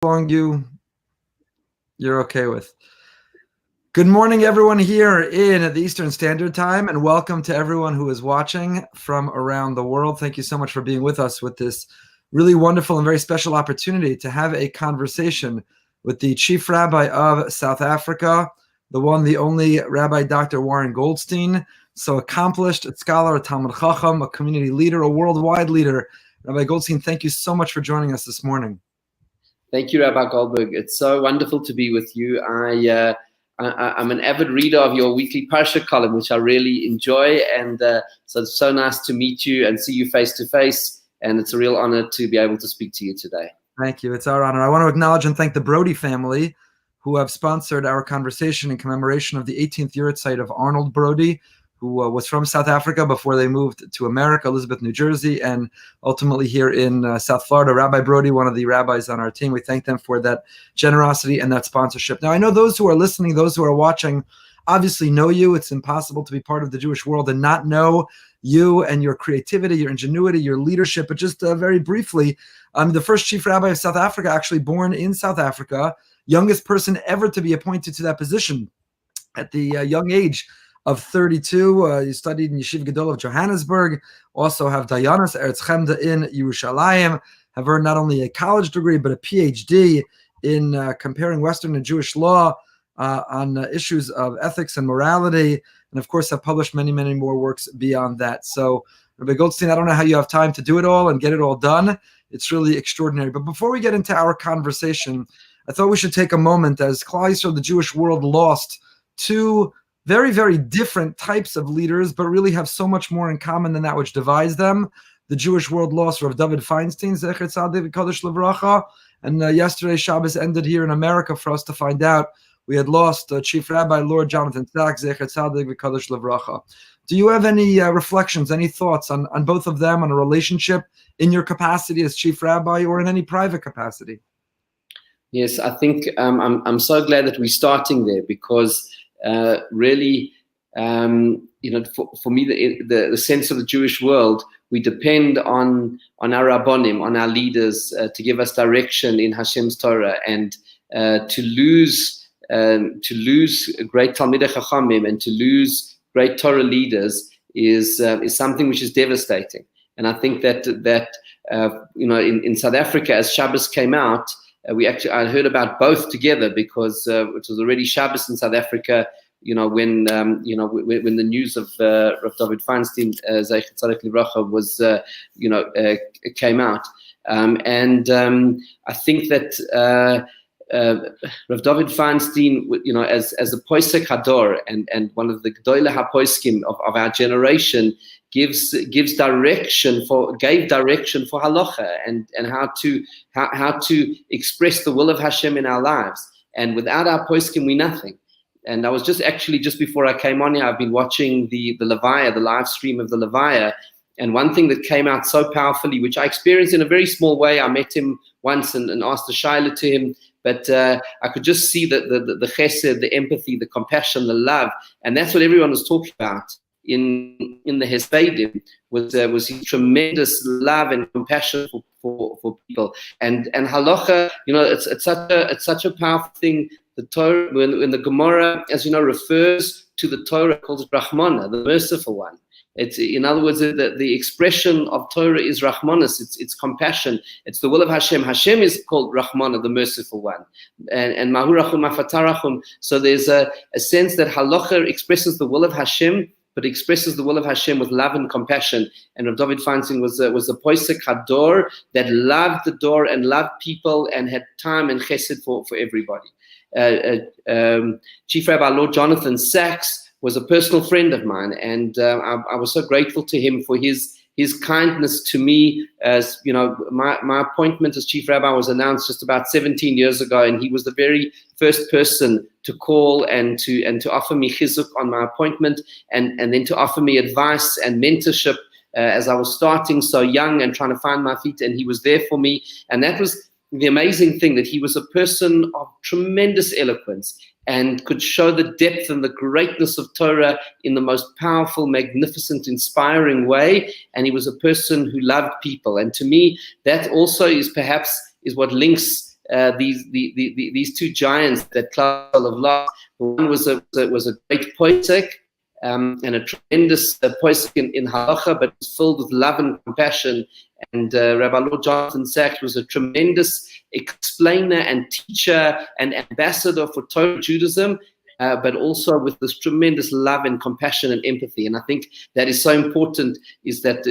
long you're okay with. Good morning, everyone here in the Eastern Standard Time, and welcome to everyone who is watching from around the world. Thank you so much for being with us with this really wonderful and very special opportunity to have a conversation with the Chief Rabbi of South Africa, the one, the only Rabbi Dr. Warren Goldstein, so accomplished, a scholar, a Talmud Chacham, a community leader, a worldwide leader. Rabbi Goldstein, thank you so much for joining us this morning. Thank you, Rabbi Goldberg. It's so wonderful to be with you. I'm an avid reader of your weekly Parsha column, which I really enjoy. And so it's so nice to meet you and see you face to face. And it's a real honor to be able to speak to you today. Thank you. It's our honor. I want to acknowledge and thank the Brody family who have sponsored our conversation in commemoration of the 18th yahrzeit of Arnold Brody, who was from South Africa before they moved to America, Elizabeth, New Jersey, and ultimately here in South Florida. Rabbi Brody, one of the rabbis on our team, we thank them for that generosity and that sponsorship. Now, I know those who are listening, those who are watching, obviously know you. It's impossible to be part of the Jewish world and not know you and your creativity, your ingenuity, your leadership. But just very briefly, the first chief rabbi of South Africa, actually born in South Africa, youngest person ever to be appointed to that position at the young age of 32. You studied in Yeshiva Gadol of Johannesburg, also have Dayanas Eretz Chemda in Yerushalayim, have earned not only a college degree, but a PhD in comparing Western and Jewish law on issues of ethics and morality, and of course have published many, many more works beyond that. So, Rabbi Goldstein, I don't know how you have time to do it all and get it all done. It's really extraordinary. But before we get into our conversation, I thought we should take a moment, as Klal Yisrael, the Jewish world, lost two very, very different types of leaders, but really have so much more in common than that which divides them. The Jewish world lost Rav David Feinstein, Zecher Tzaddik V'Kodesh Livracha, and yesterday Shabbos ended here in America for us to find out we had lost Chief Rabbi Lord Jonathan Sachs, Zecher Tzaddik V'Kodesh Livracha. Do you have any reflections, any thoughts on both of them, on a relationship in your capacity as Chief Rabbi or in any private capacity? Yes, I think I'm so glad that we're starting there, because really, for me, the sense of the Jewish world, we depend on our Rabbonim, on our leaders, to give us direction in Hashem's Torah, and to lose great Talmidei Chachamim and to lose great Torah leaders is something which is devastating. And I think that in South Africa, as Shabbos came out, I heard about both together, because it was already Shabbos in South Africa, when the news of Rav David Feinstein, Zecher Tzaddik Livracha, was came out, and I think that Rav David Feinstein, as a Poisek Hador and one of the Gdoile HaPoiskim of our generation, gave direction for halacha and how to express the will of Hashem in our lives. And without our poskim, we're nothing. And I was just before I came on here, I've been watching the Levaya, the live stream of the Levaya. And one thing that came out so powerfully, which I experienced in a very small way, I met him once and asked a shaila to him, but I could just see the chesed, the empathy, the compassion, the love. And that's what everyone was talking about in the Hespedim, was his tremendous love and compassion for people. And halacha, it's such a powerful thing. The Torah, when the Gemara, as you know, refers to the Torah, calls it Rahmana, the merciful one. It's, in other words, the expression of Torah is Rahmanas. It's compassion. It's the will of Hashem. Hashem is called Rahmana, the merciful one, and Mahurachum Mafatarachum. So there's a sense that halacha expresses the will of Hashem, but expresses the will of Hashem with love and compassion. And Rav David Feinstein was a Poisek Hador that loved the door and loved people and had time and chesed for everybody. Chief Rabbi Lord Jonathan Sachs was a personal friend of mine, and I was so grateful to him for his kindness to me. As you know, my appointment as Chief Rabbi was announced just about 17 years ago, and he was the very first person to call and to offer me chizuk on my appointment, and then to offer me advice and mentorship as I was starting so young and trying to find my feet. And he was there for me, and that was the amazing thing, that he was a person of tremendous eloquence and could show the depth and the greatness of Torah in the most powerful, magnificent, inspiring way. And he was a person who loved people. And to me, that also is what links these two giants that Klaus have lost. One was a great poetic and a tremendous poetic in halacha, but was filled with love and compassion. And Rabbi Lord Jonathan Sachs was a tremendous explainer and teacher and ambassador for Torah Judaism, but also with this tremendous love and compassion and empathy. And I think that is so important, is that,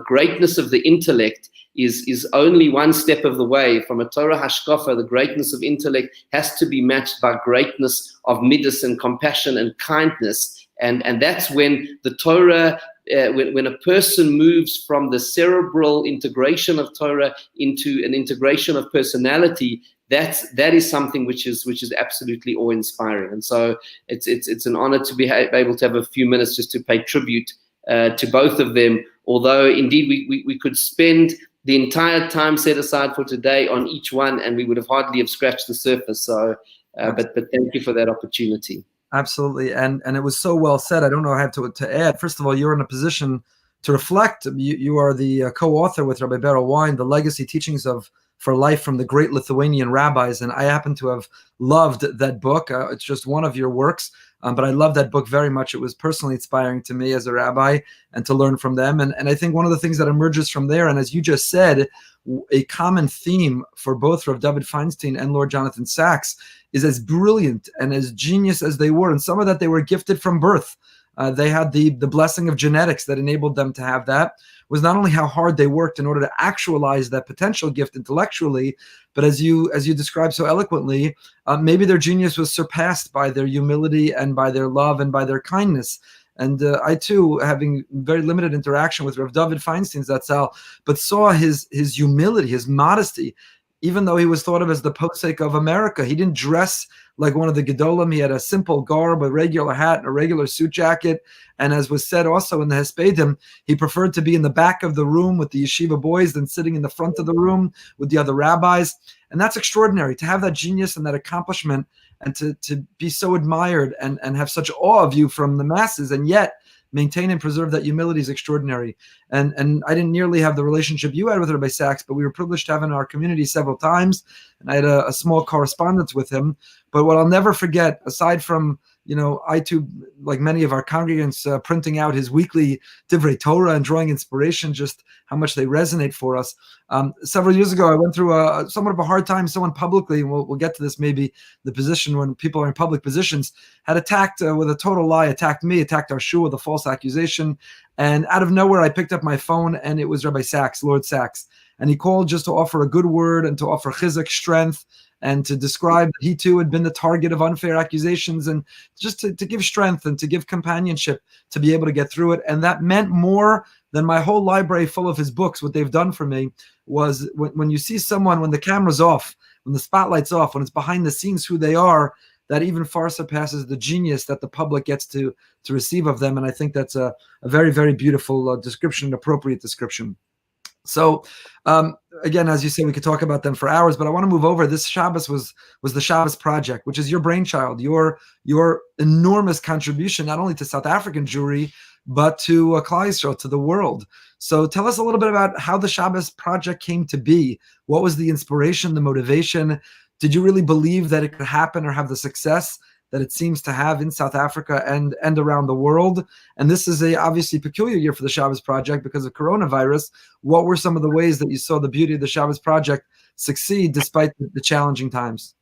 greatness of the intellect is only one step of the way. From a Torah hashkafa, the greatness of intellect has to be matched by greatness of midas and compassion and kindness. And that's when the Torah, when a person moves from the cerebral integration of Torah into an integration of personality, that is something which is absolutely awe-inspiring. And so it's an honor to be able to have a few minutes just to pay tribute to both of them. Although indeed we could spend the entire time set aside for today on each one, and we would have hardly scratched the surface. So, but thank you for that opportunity. Absolutely, and it was so well said. I don't know how to add. First of all, you're in a position to reflect. You are the co-author with Rabbi Beryl Wein, the legacy teachings for life from the great Lithuanian rabbis, and I happen to have loved that book. It's just one of your works, but I love that book very much. It was personally inspiring to me as a rabbi, and to learn from them. And I think one of the things that emerges from there, and as you just said, a common theme for both Rav David Feinstein and Lord Jonathan Sachs is as brilliant and as genius as they were, and some of that they were gifted from birth. They had the blessing of genetics that enabled them to have that. Was not only how hard they worked in order to actualize that potential gift intellectually, but as you described so eloquently, maybe their genius was surpassed by their humility and by their love and by their kindness. And I too, having very limited interaction with Rav David Feinstein Zatzal, but saw his humility, his modesty. Even though he was thought of as the posek of America, he didn't dress like one of the Gedolim. He had a simple garb, a regular hat, and a regular suit jacket. And as was said also in the Hespedim, he preferred to be in the back of the room with the yeshiva boys than sitting in the front of the room with the other rabbis. And that's extraordinary, to have that genius and that accomplishment, and to be so admired and have such awe of you from the masses, and yet maintain and preserve that humility is extraordinary. And I didn't nearly have the relationship you had with Rabbi Sachs, but we were privileged to have in our community several times, and I had a small correspondence with him. But what I'll never forget, aside from, I too, like many of our congregants, printing out his weekly Divrei Torah and drawing inspiration, just how much they resonate for us. Several years ago, I went through somewhat of a hard time. Someone publicly, and we'll get to this maybe, the position when people are in public positions, had attacked with a total lie, attacked me, attacked our shul with a false accusation. And out of nowhere, I picked up my phone, and it was Rabbi Sachs, Lord Sachs. And he called just to offer a good word and to offer chizuk, strength, and to describe that he too had been the target of unfair accusations, and just to give strength and to give companionship to be able to get through it. And that meant more than my whole library full of his books. What they've done for me was when you see someone, when the camera's off, when the spotlight's off, when it's behind the scenes who they are, that even far surpasses the genius that the public gets to receive of them. And I think that's a very, very beautiful description, an appropriate description. So again, as you say, we could talk about them for hours, but I want to move over. This Shabbos was the Shabbos Project, which is your brainchild, your enormous contribution, not only to South African Jewry, but to Klal Yisrael, to the world. So tell us a little bit about how the Shabbos Project came to be. What was the inspiration, the motivation? Did you really believe that it could happen or have the success that it seems to have in South Africa and around the world? And this is a obviously peculiar year for the Shabbos Project because of coronavirus. What were some of the ways that you saw the beauty of the Shabbos Project succeed despite the challenging times?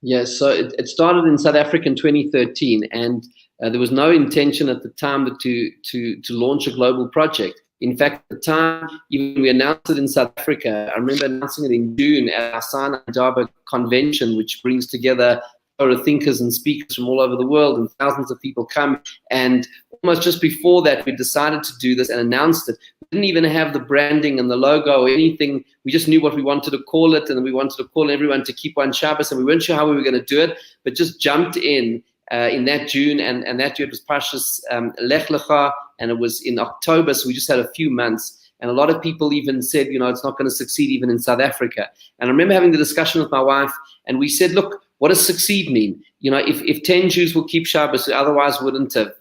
Yes, so it started in South Africa in 2013, and there was no intention at the time to launch a global project. In fact, at the time, even we announced it in South Africa. I remember announcing it in June at our Sinai Joburg convention, which brings together Torah thinkers and speakers from all over the world, and thousands of people come. And almost just before that, we decided to do this and announced it. We didn't even have the branding and the logo or anything. We just knew what we wanted to call it, and we wanted to call everyone to keep one Shabbos, and we weren't sure how we were going to do it, but just jumped in that June, and that year it was Parshas Lech Lecha, and it was in October, so we just had a few months. And a lot of people even said, it's not going to succeed even in South Africa. And I remember having the discussion with my wife, and we said, look, what does succeed mean? If 10 Jews will keep Shabbos, otherwise wouldn't have,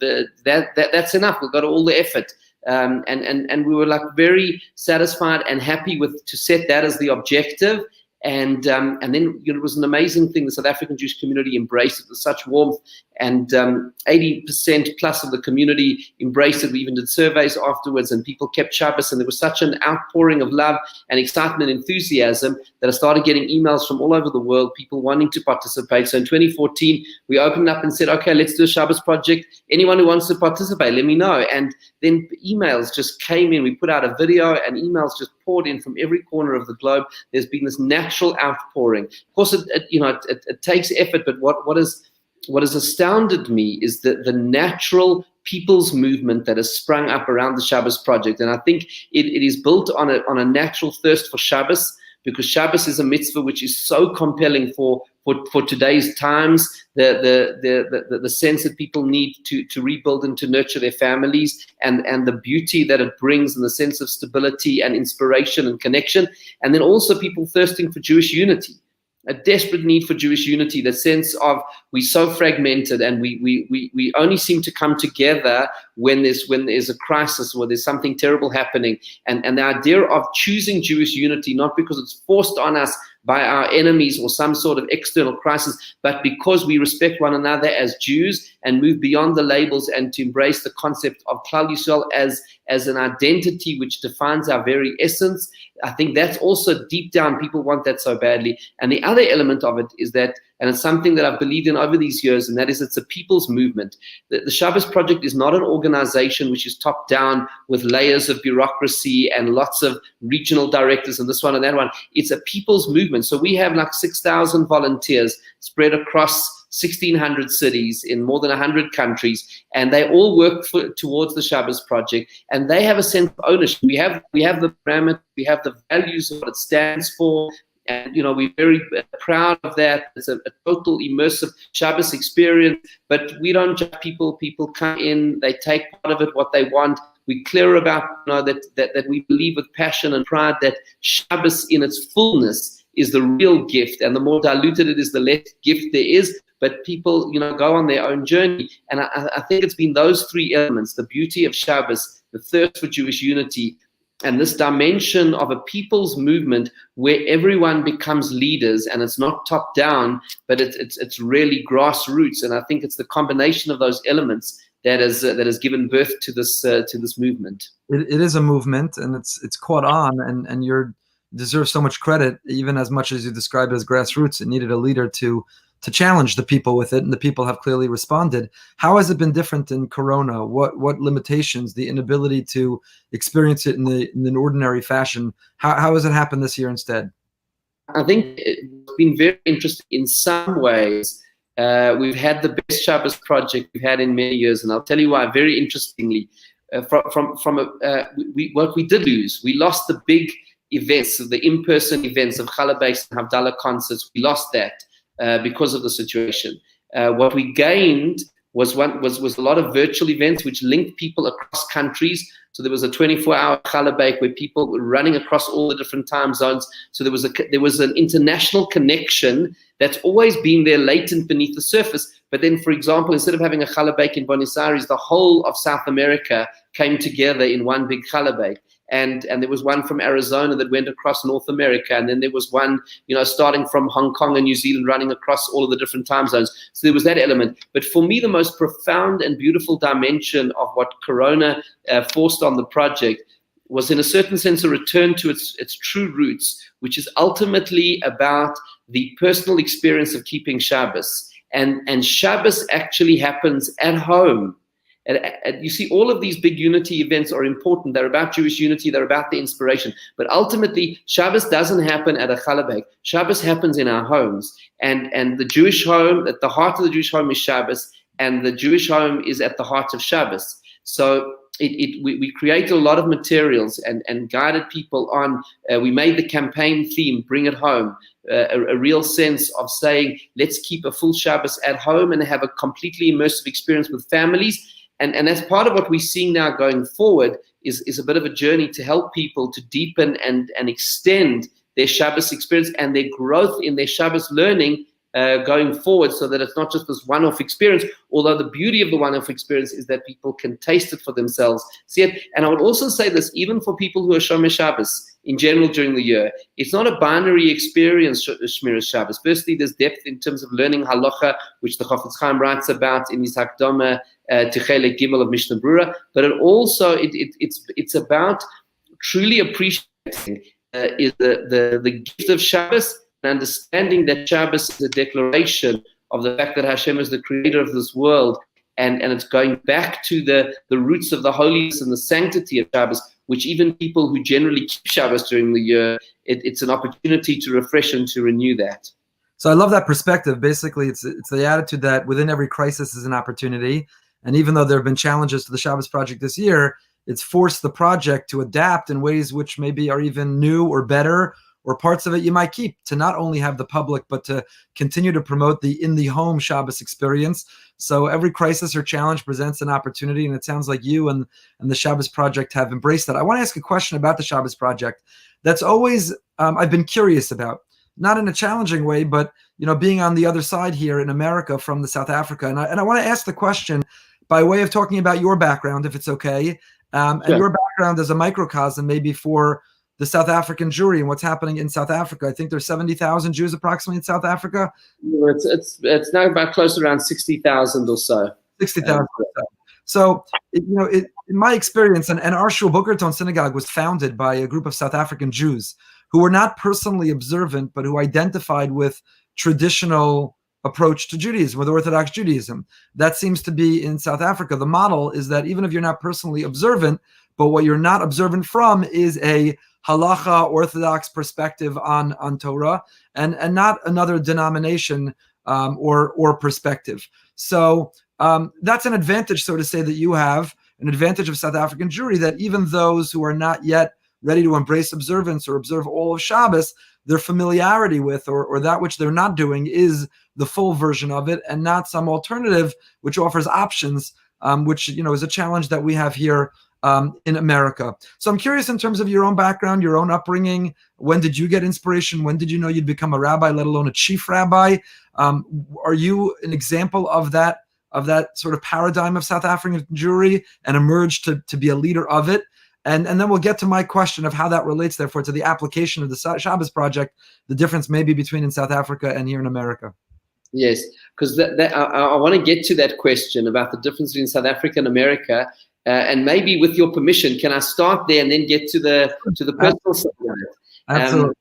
that's enough. We've got all the effort. And we were like very satisfied and happy to set that as the objective. And then it was an amazing thing. The South African Jewish community embraced it with such warmth, and 80% plus of the community embraced it. We even did surveys afterwards, and people kept Shabbos, and there was such an outpouring of love and excitement and enthusiasm that I started getting emails from all over the world, people wanting to participate. So in 2014, we opened up and said, okay, let's do a Shabbos project. Anyone who wants to participate, let me know. And then emails just came in. We put out a video, and emails just poured in from every corner of the globe. There's been this natural outpouring. Of course, it takes effort, but what has astounded me is the natural people's movement that has sprung up around the Shabbos project. And I think it is built on a natural thirst for Shabbos, because Shabbos is a mitzvah which is so compelling for today's times, the sense that people need to rebuild and to nurture their families, and the beauty that it brings, and the sense of stability and inspiration and connection. And then also people thirsting for Jewish unity, a desperate need for Jewish unity, the sense of we're so fragmented, and we only seem to come together when there's a crisis or there's something terrible happening. And the idea of choosing Jewish unity, not because it's forced on us by our enemies or some sort of external crisis, but because we respect one another as Jews and move beyond the labels, and to embrace the concept of Klal Yisrael as an identity which defines our very essence. I think that's also deep down, people want that so badly. And the other element of it is that, and it's something that I've believed in over these years, and that is it's a people's movement. The Shabbos Project is not an organization which is top down with layers of bureaucracy and lots of regional directors and this one and that one. It's a people's movement. So we have like 6,000 volunteers spread across 1,600 cities in more than 100 countries, and they all work towards the Shabbos Project, and they have a sense of ownership. We have the parameter, we have the values of what it stands for, and we're very proud of that. It's a total immersive Shabbos experience, but we don't judge people. People come in, they take part of it, what they want. We're clear about that we believe with passion and pride that Shabbos in its fullness is the real gift, and the more diluted it is, the less gift there is. But people, go on their own journey. And I think it's been those three elements: the beauty of Shabbos, the thirst for Jewish unity, and this dimension of a people's movement where everyone becomes leaders, and it's not top down, but it's really grassroots. And I think it's the combination of those elements that has given birth to this movement. It is a movement, and it's caught on, and you deserve so much credit, even as much as you describe it as grassroots. It needed a leader to challenge the people with it, and the people have clearly responded. How has it been different in Corona? What limitations, the inability to experience it in an ordinary fashion? How has it happened this year instead? I think it's been very interesting in some ways. We've had the best Shabbos project we've had in many years, and I'll tell you why. Very interestingly, what we did lose, we lost the big events, the in-person events of Challah Beis and Havdalah concerts. We lost that. Because of the situation. What we gained was a lot of virtual events which linked people across countries. So there was a 24-hour Challah Beis where people were running across all the different time zones. So there was an international connection that's always been there, latent beneath the surface. But then, for example, instead of having a Challah Beis in Buenos Aires, the whole of South America came together in one big Challah Beis. And there was one from Arizona that went across North America, and then there was one, starting from Hong Kong and New Zealand, running across all of the different time zones. So there was that element. But for me, the most profound and beautiful dimension of what Corona forced on the project was, in a certain sense, a return to its true roots, which is ultimately about the personal experience of keeping Shabbos. And Shabbos actually happens at home. And you see, all of these big unity events are important. They're about Jewish unity. They're about the inspiration. But ultimately, Shabbos doesn't happen at a Challah Beis. Shabbos happens in our homes. And the Jewish home, at the heart of the Jewish home is Shabbos, and the Jewish home is at the heart of Shabbos. So we created a lot of materials and guided people on. We made the campaign theme, Bring It Home, a real sense of saying, let's keep a full Shabbos at home and have a completely immersive experience with families. And that's part of what we're seeing now going forward is a bit of a journey to help people to deepen and extend their Shabbos experience and their growth in their Shabbos learning going forward, so that it's not just this one-off experience, although the beauty of the one-off experience is that people can taste it for themselves, see it. And I would also say this, even for people who are Shomer Shabbos, in general during the year. It's not a binary experience, Shmiras Shabbos. Firstly, there's depth in terms of learning halacha, which the Chofetz Chaim writes about in his Hakdama to Chelek Gimel of Mishnah Brura. But it also it's about truly appreciating is the gift of Shabbos, and understanding that Shabbos is a declaration of the fact that Hashem is the creator of this world, and it's going back to the roots of the holiness and the sanctity of Shabbos, which even people who generally keep Shabbos during the year, it's an opportunity to refresh and to renew that. So I love that perspective. Basically, it's the attitude that within every crisis is an opportunity. And even though there have been challenges to the Shabbos Project this year, it's forced the project to adapt in ways which maybe are even new or better, or parts of it you might keep, to not only have the public, but to continue to promote the in-the-home Shabbos experience. So every crisis or challenge presents an opportunity, and it sounds like you and the Shabbos Project have embraced that. I want to ask a question about the Shabbos Project that's always I've been curious about, not in a challenging way, but being on the other side here in America from the South Africa. And I want to ask the question by way of talking about your background, if it's okay, and your background as a microcosm maybe for the South African Jewry and what's happening in South Africa. I think there's 70,000 Jews approximately in South Africa. It's now about close to around 60,000 or so. 60,000. So, in my experience, and our Shul Boker Ton Synagogue was founded by a group of South African Jews who were not personally observant, but who identified with traditional approach to Judaism, with Orthodox Judaism. That seems to be in South Africa. The model is that even if you're not personally observant, but what you're not observant from is a halacha Orthodox perspective on Torah, and not another denomination or perspective. So that's an advantage, so to say, that you have, an advantage of South African Jewry, that even those who are not yet ready to embrace observance or observe all of Shabbos, their familiarity with or that which they're not doing is the full version of it, and not some alternative which offers options, which is a challenge that we have here in America. So I'm curious, in terms of your own background, your own upbringing, when did you get inspiration? When did you know you'd become a rabbi, let alone a chief rabbi? Are you an example of that sort of paradigm of South African Jewry and emerged to be a leader of it? And then we'll get to my question of how that relates, therefore, to the application of the Shabbos Project, the difference maybe between in South Africa and here in America. Yes, because I want to get to that question about the difference between South Africa and America. And maybe with your permission, can I start there and then get to the personal side of it? Absolutely.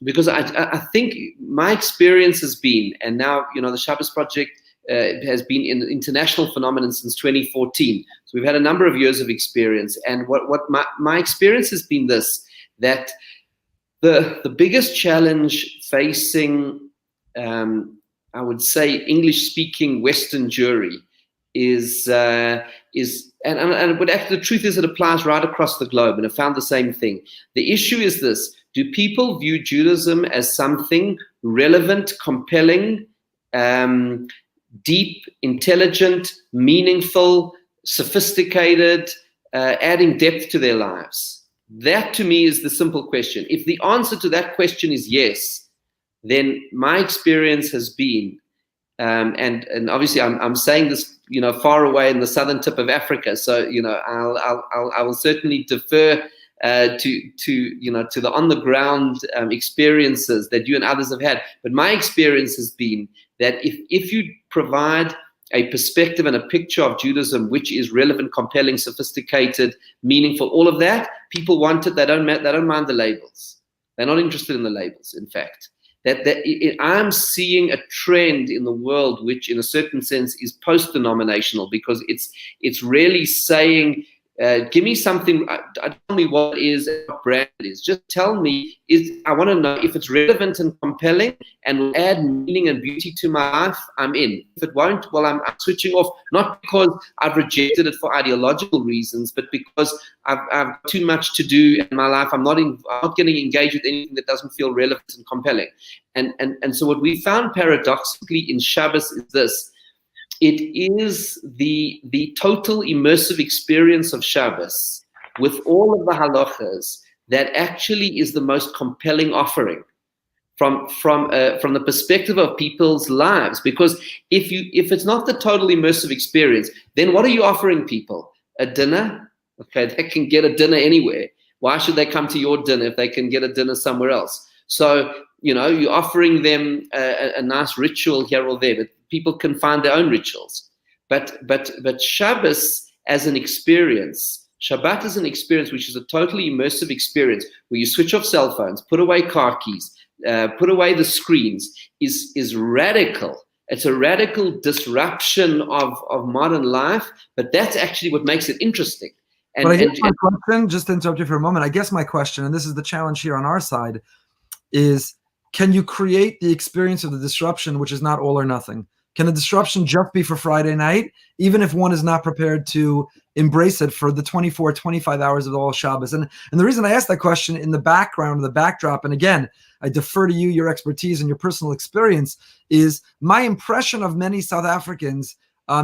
Because I think my experience has been, and now the Shabbos Project has been an international phenomenon since 2014. So we've had a number of years of experience, and what my experience has been this: that the biggest challenge facing, I would say, English-speaking Western Jewry is but actually the truth is it applies right across the globe, and I found the same thing. The issue is this: do people view Judaism as something relevant, compelling, deep, intelligent, meaningful, sophisticated, adding depth to their lives? That to me is the simple question. If the answer to that question is yes, then my experience has been, and obviously I'm saying this, far away in the southern tip of Africa. So, I will certainly defer to the on the ground experiences that you and others have had. But my experience has been that if you provide a perspective and a picture of Judaism which is relevant, compelling, sophisticated, meaningful, all of that, people want it. They don't mind the labels. They're not interested in the labels. In fact. I'm seeing a trend in the world which, in a certain sense, is post-denominational, because it's really saying, give me something, tell me what it is, what brand it is. Just tell me, I want to know if it's relevant and compelling and will add meaning and beauty to my life, I'm in. If it won't, well, I'm switching off, not because I've rejected it for ideological reasons, but because I've too much to do in my life. I'm not getting engaged with anything that doesn't feel relevant and compelling. And so what we found paradoxically in Shabbos is this: it is the total immersive experience of Shabbos with all of the halachas that actually is the most compelling offering from the perspective of people's lives. Because if it's not the total immersive experience, then what are you offering people? A dinner? Okay, they can get a dinner anywhere. Why should they come to your dinner if they can get a dinner somewhere else? So, you're offering them a nice ritual here or there, but people can find their own rituals. But Shabbos as an experience, Shabbat is an experience which is a totally immersive experience where you switch off cell phones, put away car keys, put away the screens, is radical. It's a radical disruption of modern life, but that's actually what makes it interesting. But I guess my question, just to interrupt you for a moment, I guess my question, and this is the challenge here on our side, is can you create the experience of the disruption, which is not all or nothing? Can the disruption just be for Friday night, even if one is not prepared to embrace it for the 24, 25 hours of all Shabbos? And the reason I asked that question in the background, the backdrop, and again, I defer to you, your expertise and your personal experience, is my impression of many South Africans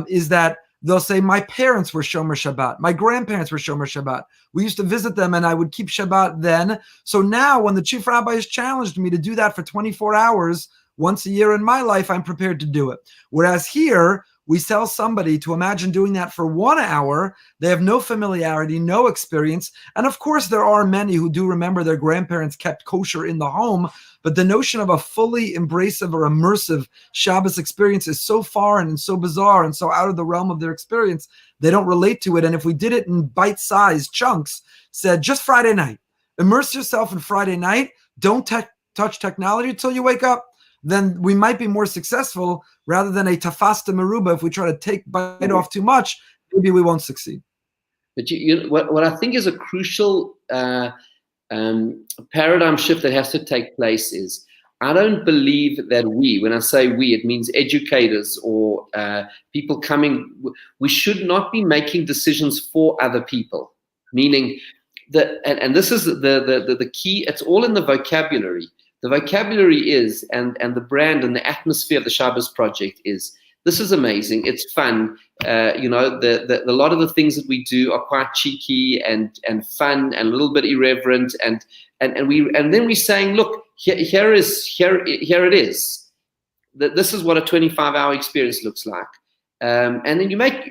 is that they'll say, my parents were Shomer Shabbat. My grandparents were Shomer Shabbat. We used to visit them and I would keep Shabbat then. So now when the chief rabbi has challenged me to do that for 24 hours once a year in my life, I'm prepared to do it. Whereas here, we tell somebody to imagine doing that for 1 hour. They have no familiarity, no experience. And of course, there are many who do remember their grandparents kept kosher in the home. But the notion of a fully embracive or immersive Shabbos experience is so foreign and so bizarre and so out of the realm of their experience, they don't relate to it. And if we did it in bite-sized chunks, said just Friday night, immerse yourself in Friday night, don't touch technology until you wake up, then we might be more successful rather than a tafasta meruba. If we try to bite off too much, maybe we won't succeed. But what I think is a crucial paradigm shift that has to take place is, I don't believe that when I say we, it means educators or people coming, we should not be making decisions for other people. Meaning, and this is the key, it's all in the vocabulary. The vocabulary is, and the brand and the atmosphere of the Shabbos Project is, this is amazing. It's fun. A lot of the things that we do are quite cheeky and fun and a little bit irreverent. And then we're saying, look, here it is. This is what a 25-hour experience looks like. And then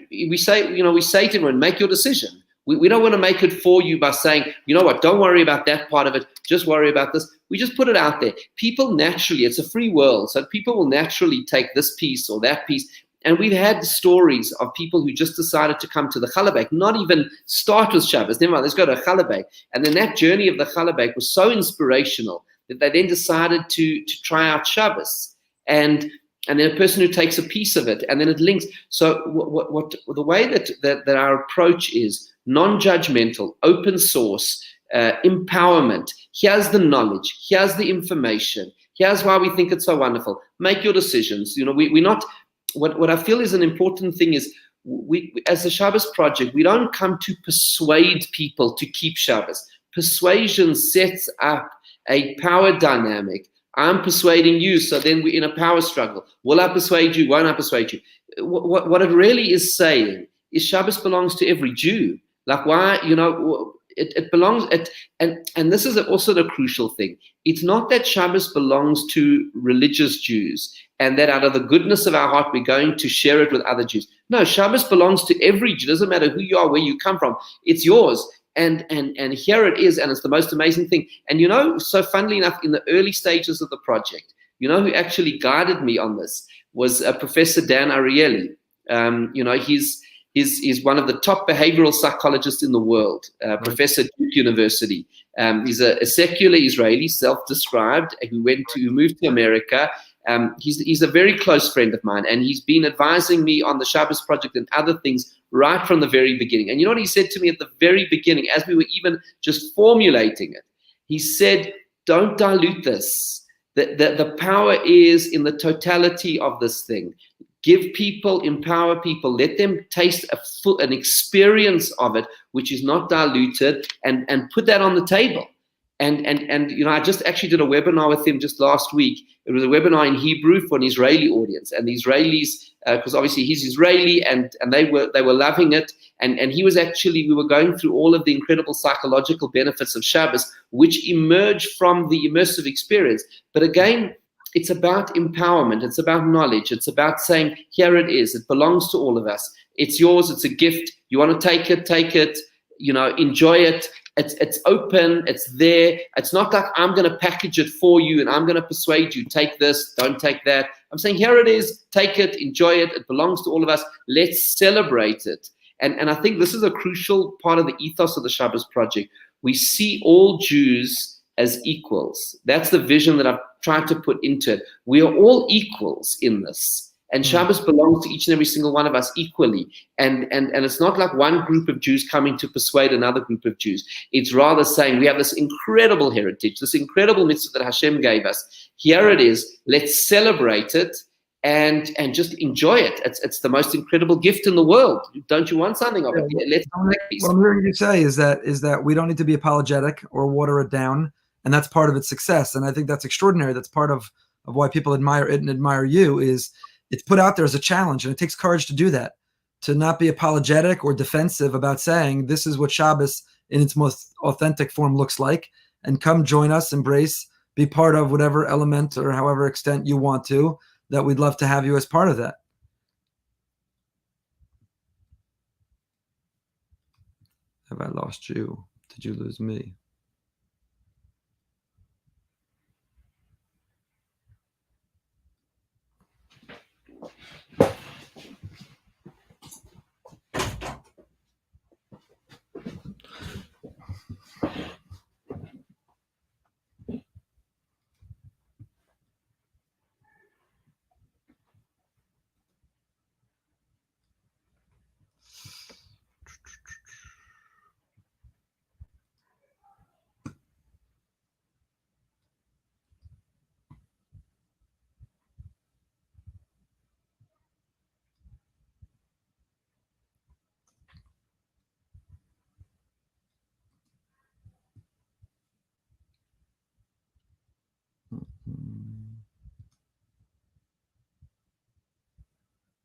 we say to everyone, make your decision. We don't want to make it for you by saying, you know what, don't worry about that part of it, just worry about this. We just put it out there. People naturally, it's a free world, so people will naturally take this piece or that piece. And we've had stories of people who just decided to come to the Challah, not even start with Shabbos. Never mind, let's go to Challah. And then that journey of the Challah was so inspirational that they then decided to try out Shabbos. And then a person who takes a piece of it, and then it links. So what the way that our approach is, non-judgmental, open source, empowerment. Here's the knowledge. Here's the information. Here's why we think it's so wonderful. Make your decisions. We're not. What I feel is an important thing is, we as the Shabbos Project, we don't come to persuade people to keep Shabbos. Persuasion sets up a power dynamic. I'm persuading you, so then we're in a power struggle. Will I persuade you? Won't I persuade you? What it really is saying is Shabbos belongs to every Jew. Like, why, it belongs, and this is also the crucial thing. It's not that Shabbos belongs to religious Jews and that out of the goodness of our heart, we're going to share it with other Jews. No, Shabbos belongs to every Jew. It doesn't matter who you are, where you come from. It's yours. And here it is, and it's the most amazing thing. And so funnily enough, in the early stages of the project, who actually guided me on this was Professor Dan Ariely. He's one of the top behavioral psychologists in the world, professor at Duke University. He's a secular Israeli, self-described, who moved to America. He's a very close friend of mine, and he's been advising me on the Shabbos Project and other things right from the very beginning. And you know what he said to me at the very beginning, as we were even just formulating it? He said, don't dilute this. The power is in the totality of this thing. Give people, empower people, let them taste an experience of it, which is not diluted, and put that on the table. And I just actually did a webinar with him just last week. It was a webinar in Hebrew for an Israeli audience, and the Israelis, because obviously he's Israeli, and they were loving it. And we were going through all of the incredible psychological benefits of Shabbos, which emerged from the immersive experience. But again, it's about empowerment. It's about knowledge. It's about saying, here it is. It belongs to all of us. It's yours. It's a gift. You want to take it, enjoy it. It's open, it's there. It's not like I'm going to package it for you and I'm going to persuade you, take this, don't take that. I'm saying, here it is, take it, enjoy it. It belongs to all of us. Let's celebrate it. And I think this is a crucial part of the ethos of the Shabbos Project. We see all Jews as equals. That's the vision that I've tried to put into it. We are all equals in this. And Shabbos belongs to each and every single one of us equally. And it's not like one group of Jews coming to persuade another group of Jews. It's rather saying we have this incredible heritage, this incredible mitzvah that Hashem gave us. Here it is. Let's celebrate it and just enjoy it. It's the most incredible gift in the world. Don't you want something of it? Let's what I'm hearing you say is that we don't need to be apologetic or water it down. And that's part of its success. And I think that's extraordinary. That's part of why people admire it and admire you is it's put out there as a challenge, and it takes courage to do that, to not be apologetic or defensive about saying this is what Shabbos in its most authentic form looks like, and come join us, embrace, be part of whatever element or however extent you want to, that we'd love to have you as part of that. Have I lost you? Did you lose me?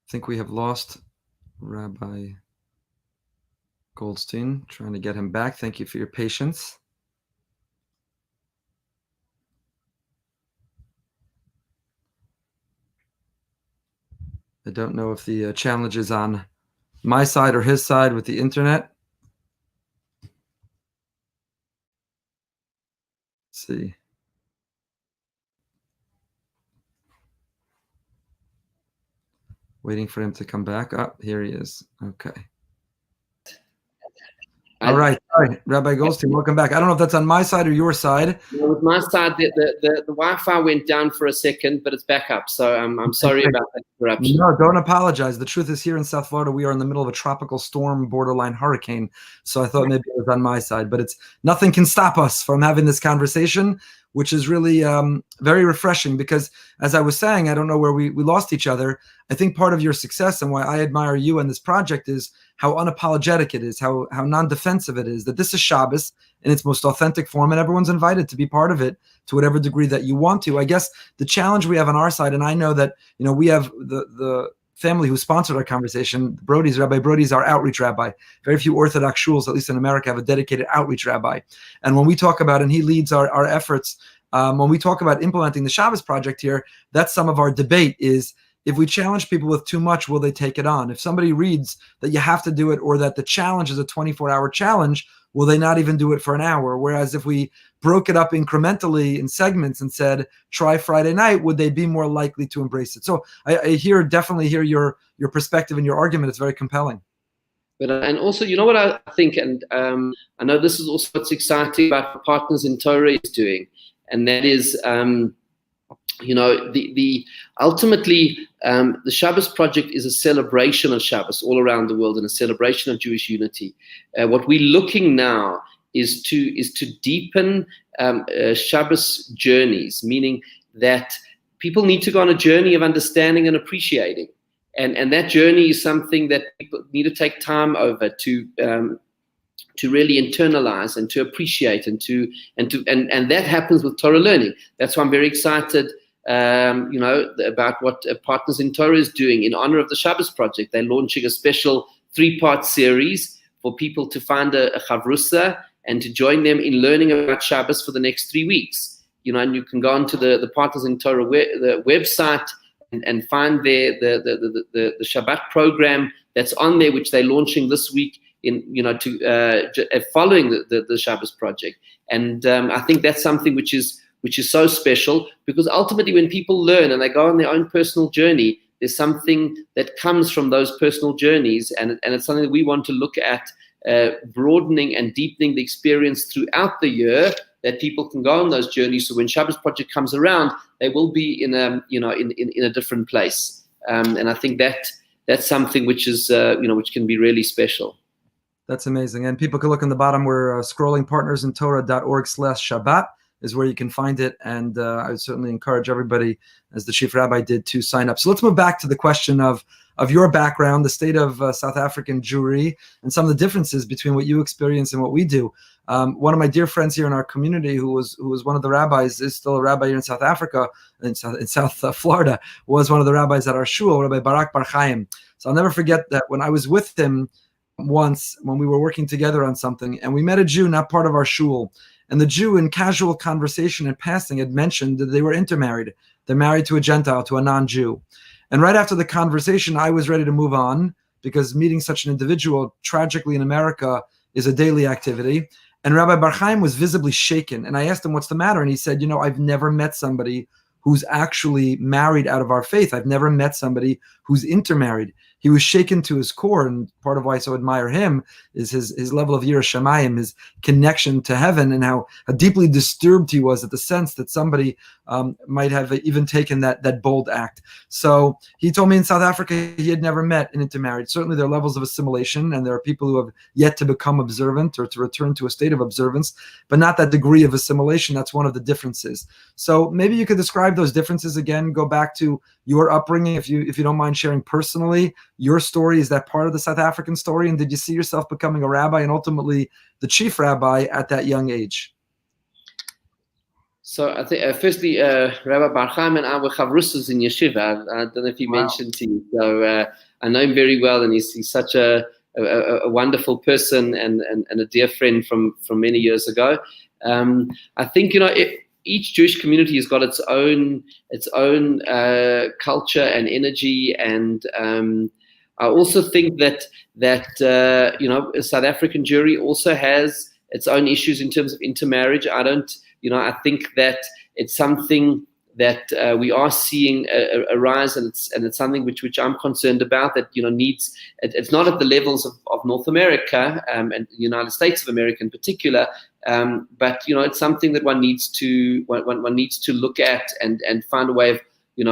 I think we have lost Rabbi Goldstein. Trying to get him back. Thank you for your patience. I don't know if the challenge is on my side or his side with the internet. Let's see. Waiting for him to come back up. Here he is. Okay. All right. Rabbi Goldstein, welcome back. I don't know if that's on my side or your side. With my side, the Wi-Fi went down for a second, but it's back up. So I'm sorry about that interruption. No, don't apologize. The truth is, here in South Florida, we are in the middle of a tropical storm, borderline hurricane. So I thought maybe it was on my side, but nothing can stop us from having this conversation, which is really very refreshing because, as I was saying, I don't know where we lost each other. I think part of your success and why I admire you and this project is how unapologetic it is, how non-defensive it is, that this is Shabbos in its most authentic form, and everyone's invited to be part of it to whatever degree that you want to. I guess the challenge we have on our side, and I know that we have the family who sponsored our conversation, Brody's, Rabbi Brody's our outreach rabbi. Very few Orthodox shuls, at least in America, have a dedicated outreach rabbi. And when we talk about, and he leads our efforts, when we talk about implementing the Shabbos project here, that's some of our debate is, if we challenge people with too much, will they take it on? If somebody reads that you have to do it or that the challenge is a 24-hour challenge, will they not even do it for an hour? Whereas if we broke it up incrementally in segments and said, try Friday night, would they be more likely to embrace it? So I definitely hear your perspective and your argument. It's very compelling. But and also, you know what I think, and I know this is also what's exciting about what Partners in Torah is doing, and that is, ultimately, the Shabbos project is a celebration of Shabbos all around the world and a celebration of Jewish unity. What we're looking now is to deepen Shabbos journeys, meaning that people need to go on a journey of understanding and appreciating, and that journey is something that people need to take time over to really internalize and to appreciate and that happens with Torah learning. That's why I'm very excited. About what Partners in Torah is doing in honor of the Shabbos project. They're launching a special 3-part series for people to find a chavrusa and to join them in learning about Shabbos for the next 3 weeks. And you can go onto the Partners in Torah the website and find there the Shabbat program that's on there, which they're launching this week. following the sharpest project. And I think that's something which is so special, because ultimately when people learn and they go on their own personal journey, there's something that comes from those personal journeys, and it's something that we want to look at, broadening and deepening the experience throughout the year, that people can go on those journeys. So when Shabbos project comes around, they will be in a different place. And I think that's something which is which can be really special. That's amazing. And people can look on the bottom. We're scrolling partnersintorah.org/Shabbat is where you can find it. And I would certainly encourage everybody, as the Chief Rabbi did, to sign up. So let's move back to the question of your background, the state of South African Jewry, and some of the differences between what you experience and what we do. One of my dear friends here in our community, who was one of the rabbis, is still a rabbi here in South Africa, in South Florida, was one of the rabbis at our shul, Rabbi Barak Bar Chaim. So I'll never forget that when I was with him once, when we were working together on something, and we met a Jew, not part of our shul. And the Jew, in casual conversation and passing, had mentioned that they were intermarried. They're married to a Gentile, to a non-Jew. And right after the conversation, I was ready to move on, because meeting such an individual, tragically in America, is a daily activity. And Rabbi Bar Chaim was visibly shaken. And I asked him, what's the matter? And he said, I've never met somebody who's actually married out of our faith. I've never met somebody who's intermarried. He was shaken to his core, and part of why I so admire him is his level of Yirah Shamayim, his connection to heaven, and how deeply disturbed he was at the sense that somebody might have even taken that bold act. So he told me in South Africa he had never met an intermarried. Certainly there are levels of assimilation, and there are people who have yet to become observant or to return to a state of observance, but not that degree of assimilation. That's one of the differences. So maybe you could describe those differences again, go back to your upbringing, if you don't mind sharing personally. Your story, is that part of the South African story? And did you see yourself becoming a rabbi and ultimately the chief rabbi at that young age? So I think, firstly, Rabbi Bar Chaim and I were chavrusas in yeshiva. I don't know if he mentioned to you. So I know him very well, and he's such a wonderful person and a dear friend from many years ago. I think each Jewish community has got its own culture and energy, and I also think that South African Jewry also has its own issues in terms of intermarriage. I think that it's something that we are seeing a rise, and it's something which I'm concerned about, that needs. It's not at the levels of North America and the United States of America in particular, but it's something that one needs to look at and find a way of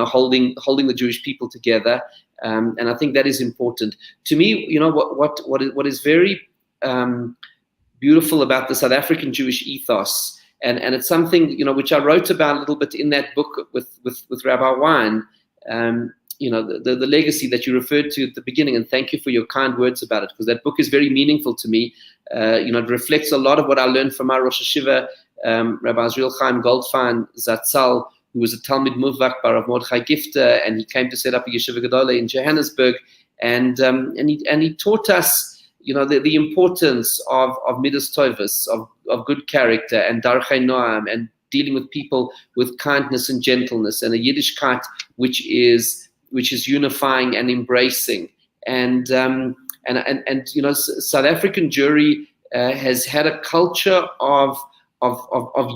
holding the Jewish people together, and I think that is important. To me, what is very beautiful about the South African Jewish ethos. And it's something which I wrote about a little bit in that book with Rabbi Wein, the legacy that you referred to at the beginning, and thank you for your kind words about it, because that book is very meaningful to me. It reflects a lot of what I learned from my Rosh Hashiva, Rabbi Warren Goldstein Zatzal, who was a Talmid Muvak of Mordechai Gifter, and he came to set up a yeshiva gedola in Johannesburg, and he taught us the importance of midas tovos, of good character, and darchei noam, and dealing with people with kindness and gentleness, and a Yiddishkeit which is unifying and embracing. And South African Jewry has had a culture of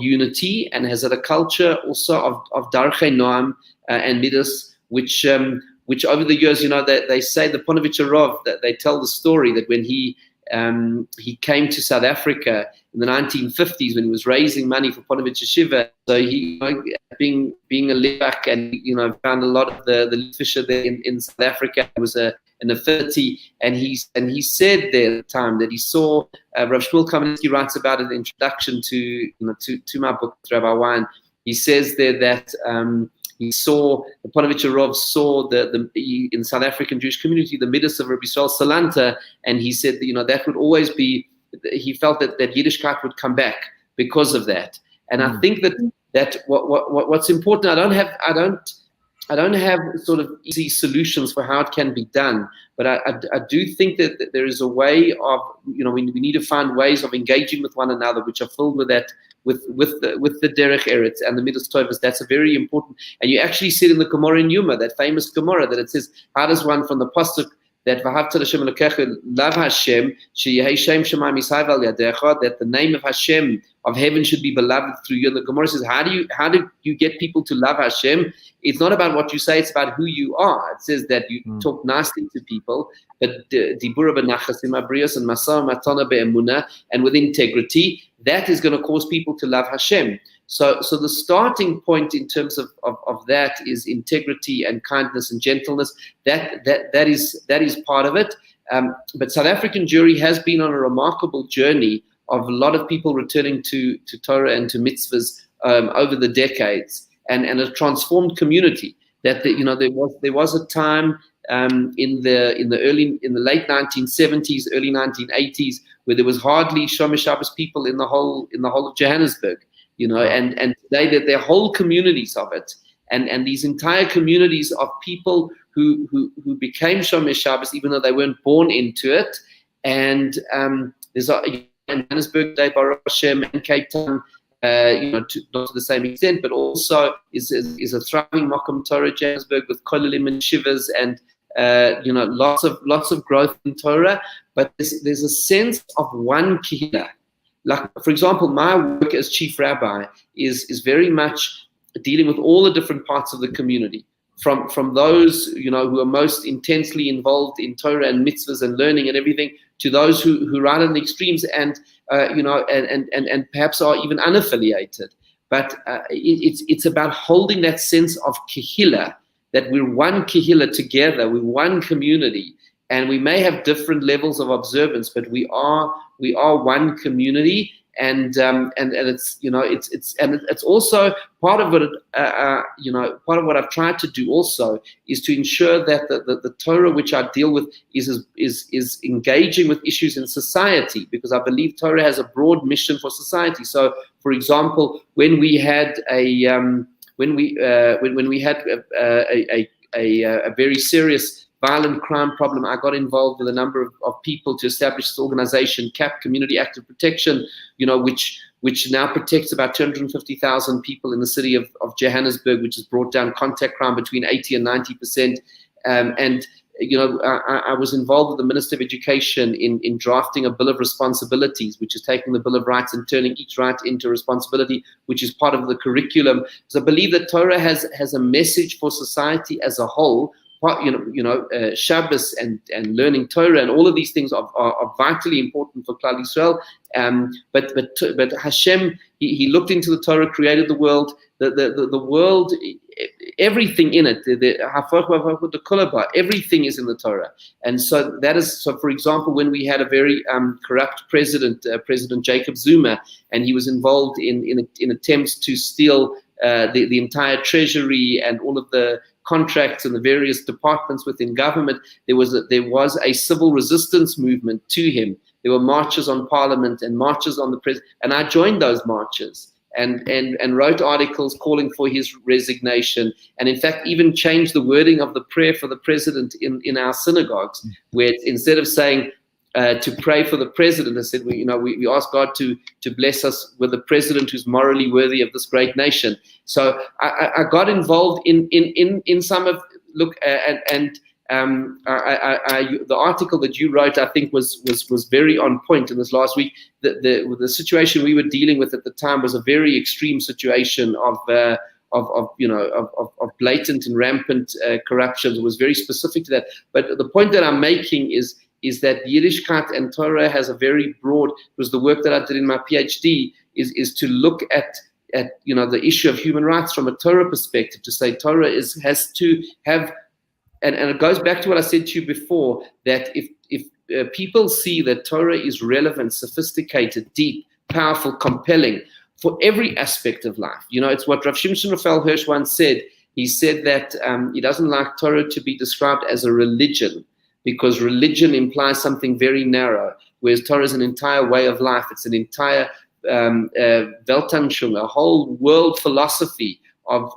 unity, and has had a culture also of darchei noam and midas, which over the years, they say the Ponevezher Rav, that they tell the story that when he came to South Africa in the 1950s, when he was raising money for Ponevezher Shiva, so he, being a Levak, and found a lot of the Litvisher there in South Africa. It was an affinity, and he said there at the time that he saw Rav Shmuel Kamenetsky writes about it in the introduction to my book, Rabbi Wein. He says there that he saw, the Ponevezher Rav saw in South African Jewish community the midas of Rabbi Yisrael Salanta, and he said that, that would always be, he felt that Yiddishkeit would come back because of that. And I think that what's important, I don't have sort of easy solutions for how it can be done, but I do think that there is a way of, we need to find ways of engaging with one another which are filled with that, with the derech eretz and the midas tovos. That's a very important. And you actually see it in the Gemara in Yuma, that famous Gemara, that it says, how does one from the pasuk that V'ahavta L'Shem Elokecha, love Hashem, Sheyehei Shem Shemayim Yisrael Yadecha, that the name of Hashem, of heaven, should be beloved through you. And the Gemara says, how do you get people to love Hashem? It's not about what you say, it's about who you are. It says that you talk nicely to people, but dibura b'nachasim abrios and masah matana be'emunah, and with integrity, that is going to cause people to love Hashem. So the starting point in terms of that is integrity and kindness and gentleness. That is part of it. But South African Jewry has been on a remarkable journey of a lot of people returning to Torah and to mitzvahs over the decades, and a transformed community. That there was a time in the late 1970s, early 1980s, where there was hardly Shomer Shabbos people in the whole of Johannesburg. And today that there are whole communities of it, and these entire communities of people who became Shomer Shabbos even though they weren't born into it. And there's in Johannesburg, Baruch Hashem, and Cape Town, not to the same extent, but also is a thriving Makom Torah Johannesburg with kolelim and shivas, and lots of growth in Torah. But there's a sense of one kehillah. Like, for example, my work as chief rabbi is very much dealing with all the different parts of the community, from those who are most intensely involved in Torah and mitzvahs and learning and everything, to those who are right on the extremes and perhaps are even unaffiliated. But it's about holding that sense of kehillah, that we're one kehillah together, we're one community. And we may have different levels of observance, but we are one community, and it's also part of what I've tried to do also is to ensure that the Torah which I deal with is engaging with issues in society, because I believe Torah has a broad mission for society. So, for example, when we had a very serious violent crime problem, I got involved with a number of people to establish this organization, CAP, Community Active Protection, which now protects about 250,000 people in the city of Johannesburg, which has brought down contact crime between 80 and 90%. I was involved with the Minister of Education in drafting a Bill of Responsibilities, which is taking the Bill of Rights and turning each right into responsibility, which is part of the curriculum. So I believe that Torah has a message for society as a whole. Shabbos and learning Torah and all of these things are vitally important for Klal Yisrael. But Hashem, he looked into the Torah, created the world, the world, everything in it, everything is in the Torah. And so for example, when we had a very corrupt president, President Jacob Zuma, and he was involved in attempts to steal the entire treasury and all of the contracts and the various departments within government, there was a civil resistance movement to him. There were marches on Parliament and marches on the president, and I joined those marches and wrote articles calling for his resignation, and in fact even changed the wording of the prayer for the president in our synagogues, where instead of saying to pray for the president, I said, we ask God to bless us with a president who's morally worthy of this great nation. So I got involved in some of the article that you wrote, I think was very on point in this last week. The situation we were dealing with at the time was a very extreme situation of blatant and rampant corruption. It was very specific to that. But the point that I'm making is that Yiddishkeit and Torah has a very broad, it was the work that I did in my PhD, is to look at the issue of human rights from a Torah perspective, to say Torah has to have, and it goes back to what I said to you before, that if people see that Torah is relevant, sophisticated, deep, powerful, compelling for every aspect of life. It's what Rav Shimshon Raphael Hirsch once said. He said that he doesn't like Torah to be described as a religion, because religion implies something very narrow, whereas Torah is an entire way of life. It's an entire Weltanschauung, a whole world philosophy of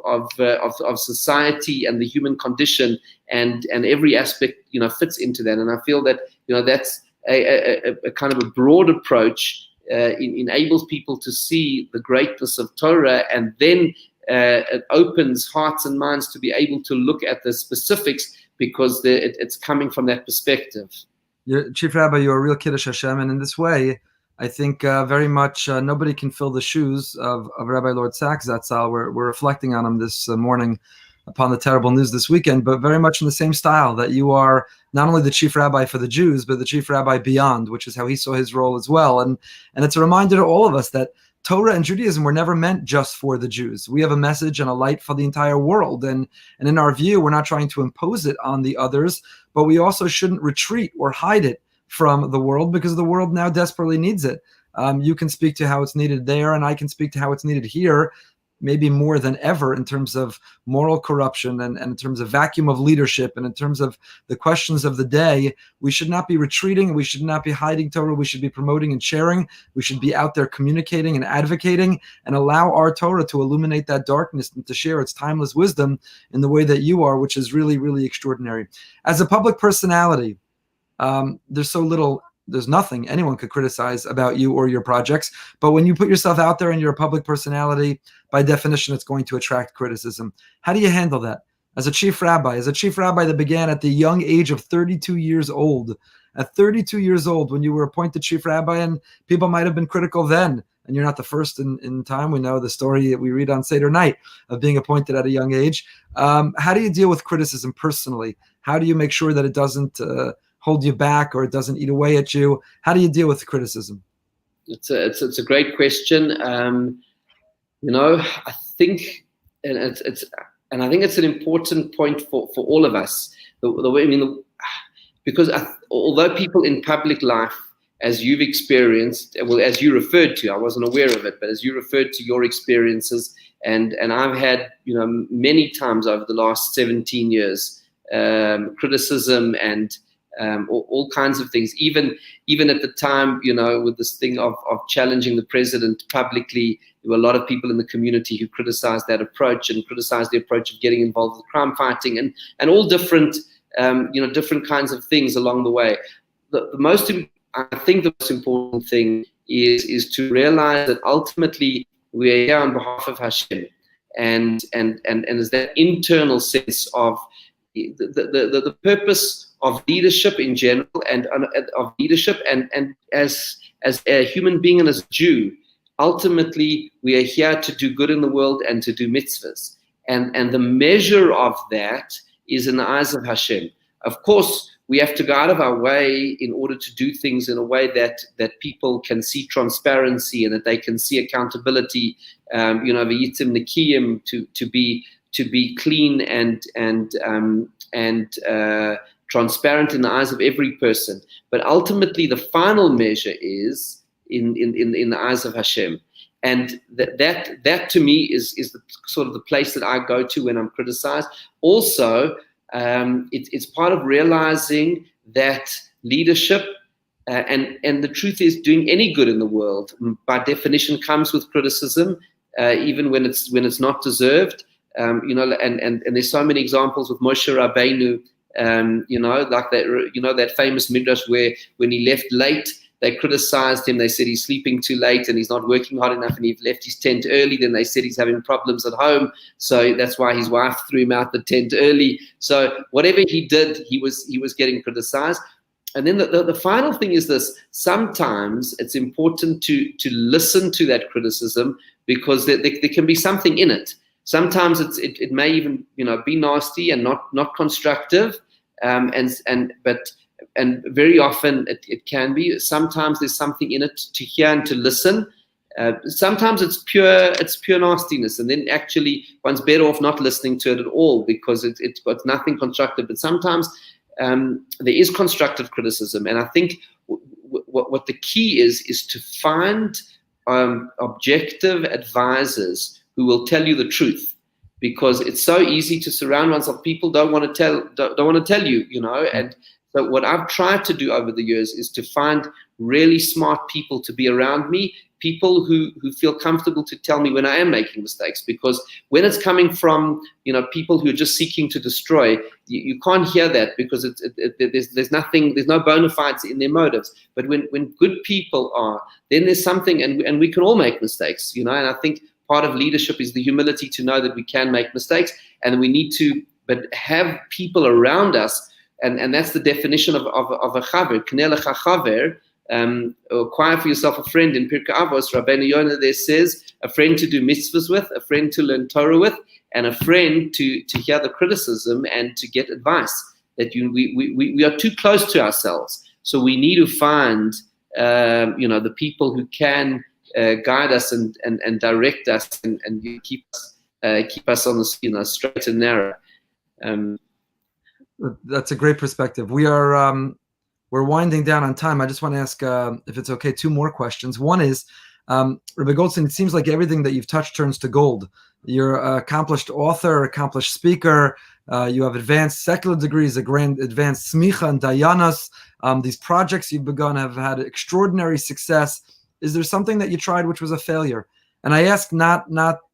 society and the human condition, and every aspect fits into that. And I feel that that's a kind of a broad approach. Enables people to see the greatness of Torah, and then it opens hearts and minds to be able to look at the specifics, because it's coming from that perspective. Chief Rabbi, you're a real Kiddush Hashem, and in this way, I think very much nobody can fill the shoes of Rabbi Lord Sachs Zatzal. We're reflecting on him this morning upon the terrible news this weekend, but very much in the same style, that you are not only the chief rabbi for the Jews, but the chief rabbi beyond, which is how he saw his role as well. And it's a reminder to all of us that Torah and Judaism were never meant just for the Jews. We have a message and a light for the entire world. And in our view, we're not trying to impose it on the others, but we also shouldn't retreat or hide it from the world, because the world now desperately needs it. You can speak to how it's needed there, and I can speak to how it's needed here, maybe more than ever, in terms of moral corruption and in terms of vacuum of leadership, and in terms of the questions of the day. We should not be retreating. We should not be hiding Torah. We should be promoting and sharing. We should be out there communicating and advocating, and allow our Torah to illuminate that darkness and to share its timeless wisdom in the way that you are, which is really, really extraordinary. As a public personality, there's nothing anyone could criticize about you or your projects. But when you put yourself out there and you're a public personality, by definition, it's going to attract criticism. How do you handle that? As a chief rabbi that began at the young age of 32 years old, at 32 years old, when you were appointed chief rabbi, and people might have been critical then, and you're not the first in time. We know the story that we read on Seder night of being appointed at a young age. How do you deal with criticism personally? How do you make sure that it doesn't hold you back, or it doesn't eat away at you? How do you deal with criticism? It's a great question. I think, and I think it's an important point for all of us. Because although people in public life, as you've experienced, well, as you referred to, I wasn't aware of it, but as you referred to your experiences, and I've had, many times over the last 17 years, criticism and all kinds of things, even at the time, with this thing of challenging the president publicly, there were a lot of people in the community who criticized that approach and criticized the approach of getting involved with crime fighting and all different, different kinds of things along the way. I think the most important thing is to realize that ultimately we are here on behalf of Hashem, and is that internal sense of the purpose of leadership in general, and of leadership, and as a human being and as a Jew, ultimately we are here to do good in the world and to do mitzvahs, and the measure of that is in the eyes of Hashem. Of course, we have to go out of our way in order to do things in a way that people can see transparency and that they can see accountability. V'yitzim nekiyim, to be clean and transparent in the eyes of every person. But ultimately, the final measure is in the eyes of Hashem. And that to me is the sort of the place that I go to when I'm criticized. Also, it's part of realizing that leadership, and the truth is, doing any good in the world, by definition, comes with criticism, even when it's not deserved. And there's so many examples with Moshe Rabbeinu, like that famous midrash where when he left late, they criticized him. They said he's sleeping too late and he's not working hard enough, and he left his tent early. Then they said he's having problems at home, so that's why his wife threw him out the tent early. So whatever he did, he was getting criticized. And then the final thing is this: sometimes it's important to listen to that criticism, because there can be something in it. Sometimes it may even be nasty and not constructive, and very often it can be. Sometimes there's something in it to hear and to listen. Sometimes it's pure nastiness, and then actually one's better off not listening to it at all, because it's got nothing constructive. But sometimes there is constructive criticism, and I think what the key is to find objective advisors who will tell you the truth, because it's so easy to surround oneself. People don't want to tell you, And so what I've tried to do over the years is to find really smart people to be around me, people who feel comfortable to tell me when I am making mistakes. Because when it's coming from people who are just seeking to destroy, you can't hear that, because there's no bona fides in their motives. But when good people are, then there's something, and we can all make mistakes, And I think part of leadership is the humility to know that we can make mistakes, and we need to, but have people around us, and that's the definition of a chaver. Kneh lecha chaver, acquire for yourself a friend. In Pirkei Avos, Rabbeinu Yonah there says, a friend to do mitzvahs with, a friend to learn Torah with, and a friend to hear the criticism and to get advice. That we are too close to ourselves, so we need to find the people who can guide us and direct us and keep us on the straight and narrow. That's a great perspective. We're winding down on time. I just want to ask, if it's okay, 2 more questions. One is, Rabbi Goldstein, it seems like everything that you've touched turns to gold. You're an accomplished author, accomplished speaker. You have advanced secular degrees, advanced smicha and dayanas. These projects you've begun have had extraordinary success. Is there something that you tried which was a failure? And I ask not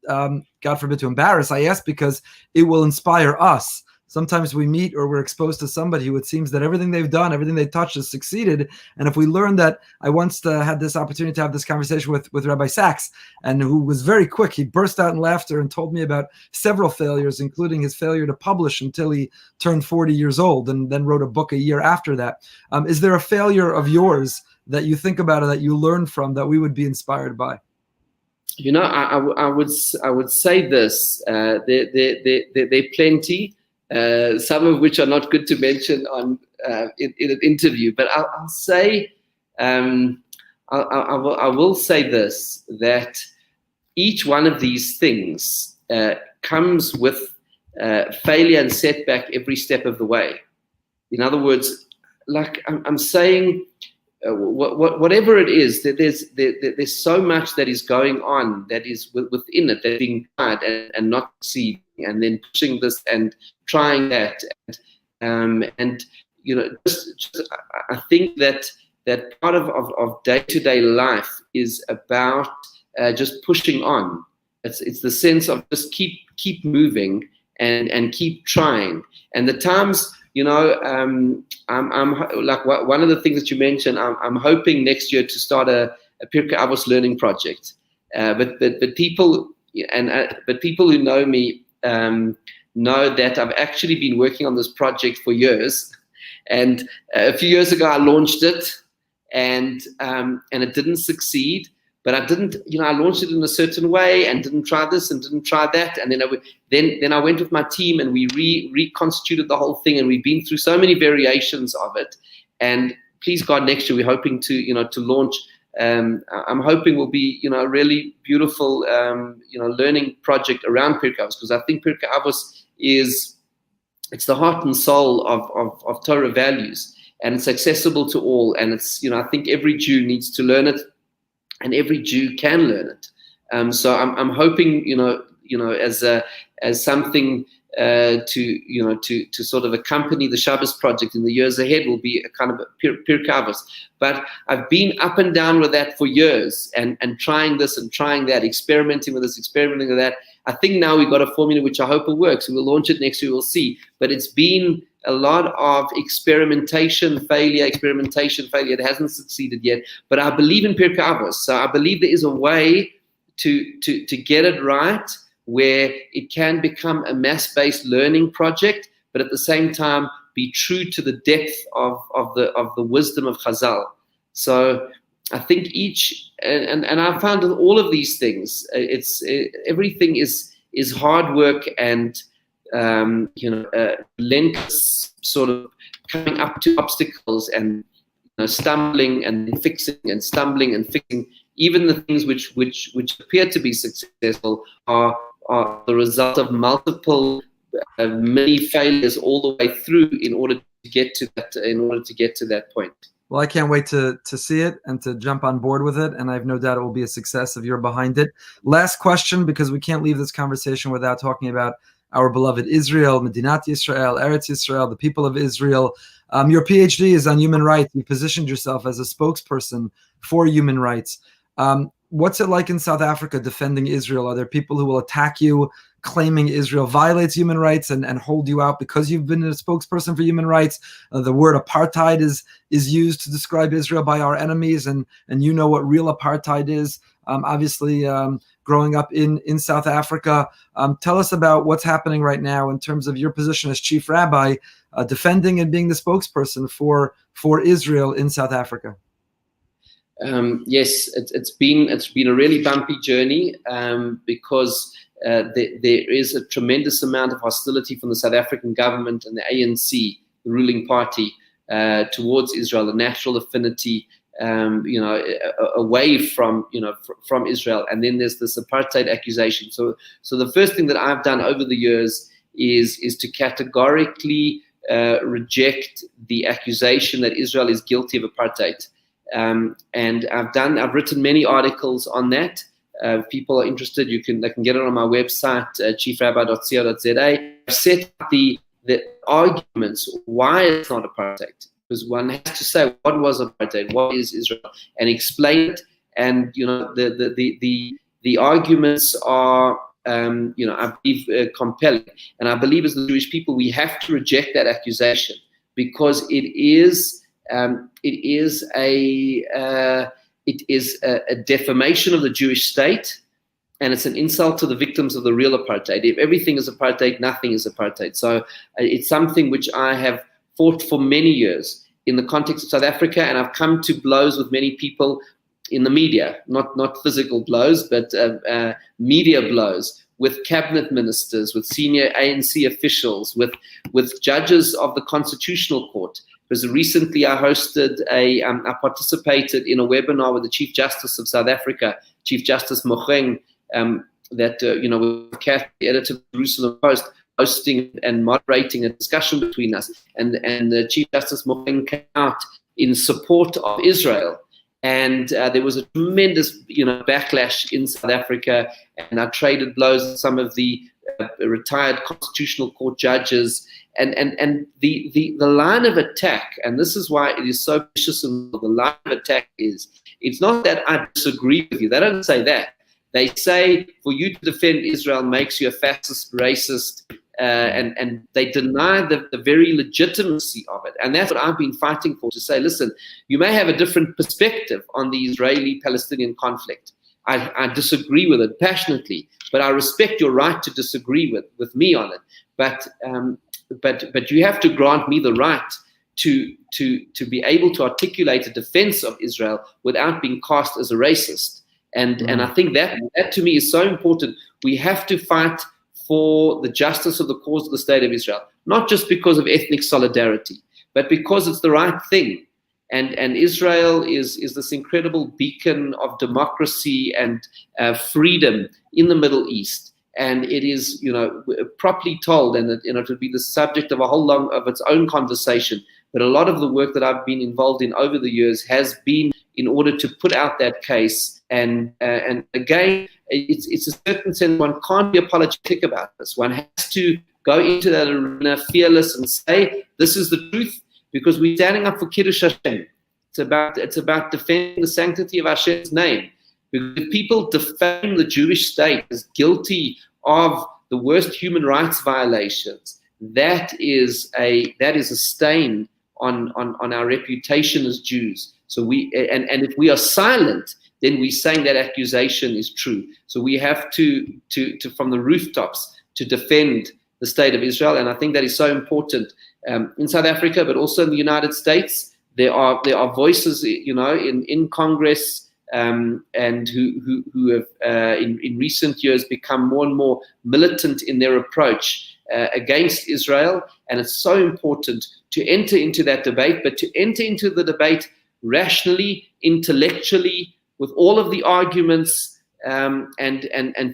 God forbid to embarrass. I ask because it will inspire us. Sometimes we meet or we're exposed to somebody who it seems that everything they've done, everything they touched has succeeded. And if we learn that, I once had this opportunity to have this conversation with Rabbi Sachs, and who was very quick. He burst out in laughter and told me about several failures, including his failure to publish until he turned 40 years old, and then wrote a book a year after that. Is there a failure of yours that you think about or that you learn from that we would be inspired by? I would say this. There are plenty. Some of which are not good to mention on in an interview, but I'll say I will say this, that each one of these things comes with failure and setback every step of the way. In other words, like I'm saying, whatever it is, that there's so much that is going on that is within it, that being tried and not succeeding, and then pushing this and trying that, and just I think that part of day-to-day life is about just pushing on. It's the sense of just keep moving and keep trying. And the times, I'm like one of the things that you mentioned. I'm hoping next year to start a Pirkei Avos learning project. But people who know me know that I've actually been working on this project for years. And a few years ago I launched it, and it didn't succeed. But I didn't, I launched it in a certain way and didn't try this and didn't try that. And then I went with my team and we reconstituted the whole thing, and we've been through so many variations of it. And please God, next year we're hoping to launch. I'm hoping will be, a really beautiful, learning project around Pirkei Avos, because I think Pirkei Avos it's the heart and soul of Torah values, and it's accessible to all. And it's, I think every Jew needs to learn it. And every Jew can learn it. So I'm hoping, as something to sort of accompany the sharpest project in the years ahead will be a kind of a Pirkei Avos. But I've been up and down with that for years, and trying this and trying that, experimenting with this, experimenting with that. I think now we've got a formula which I hope will work. So we'll launch it next year, we'll see. But it's been a lot of experimentation, failure. It hasn't succeeded yet. But I believe in Pirkei Avos. So I believe there is a way to get it right, where it can become a mass-based learning project, but at the same time be true to the depth of the wisdom of Chazal. So I think and I found in all of these things, everything is hard work and relentless sort of coming up to obstacles and stumbling and fixing and stumbling and fixing. Even the things which appear to be successful are the result of multiple many failures all the way through in order to get to that point. Well, I can't wait to see it and to jump on board with it, and I have no doubt it will be a success if you're behind it. Last question, because we can't leave this conversation without talking about our beloved Israel, Medinat Yisrael, Eretz Yisrael, the people of Israel. Your PhD is on human rights. You positioned yourself as a spokesperson for human rights. What's it like in South Africa defending Israel? Are there people who will attack you, claiming Israel violates human rights and hold you out because you've been a spokesperson for human rights? The word apartheid is used to describe Israel by our enemies, and you know what real apartheid is. obviously growing up in South Africa. Tell us about what's happening right now in terms of your position as chief rabbi, defending and being the spokesperson for Israel in South Africa. Yes, it's been a really bumpy journey because there is a tremendous amount of hostility from the South African government and the ANC, the ruling party, towards Israel, a natural affinity, away from Israel. And then there's this apartheid accusation. So the first thing that I've done over the years is to categorically reject the accusation that Israel is guilty of apartheid. And I've written many articles on that. If people are interested, they can get it on my website, chiefrabbi.co.za. I've set up the arguments why it's not apartheid, because one has to say what was apartheid, what is Israel, and explain it. And the arguments are I believe compelling. And I believe as the Jewish people we have to reject that accusation, because it is a defamation of the Jewish state, and it's an insult to the victims of the real apartheid. If everything is apartheid, nothing is apartheid. So it's something which I have fought for many years in the context of South Africa, and I've come to blows with many people in the media, not physical blows, but media blows, with cabinet ministers, with senior ANC officials, with judges of the Constitutional Court. Because recently I I participated in a webinar with the Chief Justice of South Africa, Chief Justice Mogoeng, with Kathy, the editor of the Jerusalem Post, hosting and moderating a discussion between us. And the Chief Justice Mogoeng came out in support of Israel. And there was a tremendous, backlash in South Africa. And I traded blows with some of the retired Constitutional Court judges. And the line of attack, and this is why it is so vicious, and the line of attack is, it's not that I disagree with you. They don't say that. They say for you to defend Israel makes you a fascist, racist, and they deny the very legitimacy of it. And that's what I've been fighting for, to say, listen, you may have a different perspective on the Israeli-Palestinian conflict. I disagree with it passionately, but I respect your right to disagree with me on it. But you have to grant me the right to be able to articulate a defense of Israel without being cast as a racist. And I think that to me is so important. We have to fight for the justice of the cause of the state of Israel, not just because of ethnic solidarity, but because it's the right thing. And Israel is this incredible beacon of democracy and freedom in the Middle East. And it is, properly told, and it would be the subject of a whole long of its own conversation. But a lot of the work that I've been involved in over the years has been in order to put out that case. And again, it's a certain sense one can't be apologetic about this. One has to go into that arena fearless and say, this is the truth, because we're standing up for Kiddush Hashem. It's about defending the sanctity of Hashem's name. Because if people defame the Jewish state as guilty of the worst human rights violations, that is a stain on our reputation as Jews. So and if we are silent, then we're saying that accusation is true. So we have to from the rooftops to defend the state of Israel, and I think that is so important in South Africa, but also in the United States. There are voices, in Congress. And who have in recent years become more and more militant in their approach against Israel. And it's so important to enter into that debate, but to enter into the debate rationally, intellectually, with all of the arguments, and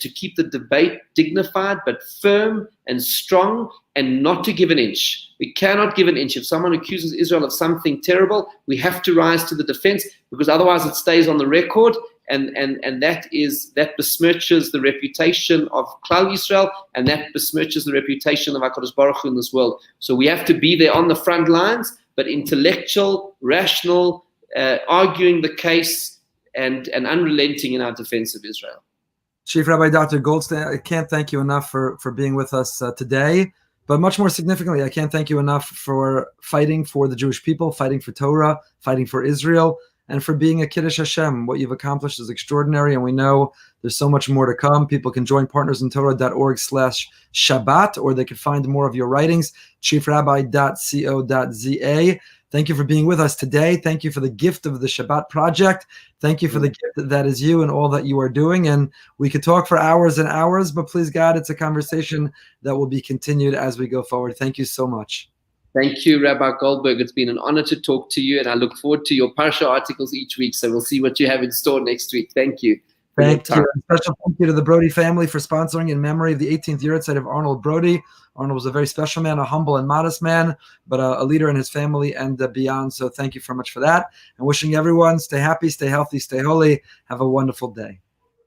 to keep the debate dignified but firm and strong, and not to give an inch. We cannot give an inch. If someone accuses Israel of something terrible, we have to rise to the defense, because otherwise it stays on the record, and that besmirches the reputation of Klal Yisrael, and that besmirches the reputation of HaKadosh Baruch Hu in this world. So we have to be there on the front lines, but intellectual, rational, arguing the case, and unrelenting in our defense of Israel. Chief Rabbi Dr. Goldstein, I can't thank you enough for being with us today. But much more significantly, I can't thank you enough for fighting for the Jewish people, fighting for Torah, fighting for Israel. and for being a Kiddush Hashem. What you've accomplished is extraordinary, and we know there's so much more to come. People can join partnersintorah.org/Shabbat, or they can find more of your writings, chiefrabbi.co.za. Thank you for being with us today. Thank you for the gift of the Shabbat Project. Thank you for the gift that is you and all that you are doing. And we could talk for hours and hours, but please God, it's a conversation that will be continued as we go forward. Thank you so much. Thank you, Rabbi Goldberg. It's been an honor to talk to you, and I look forward to your Parsha articles each week. So we'll see what you have in store next week. Thank you. Thank you. A special thank you to the Brody family for sponsoring in memory of the 18th Yahrzeit of Arnold Brody. Arnold was a very special man, a humble and modest man, but a leader in his family and beyond. So thank you very much for that. And wishing everyone stay happy, stay healthy, stay holy. Have a wonderful day.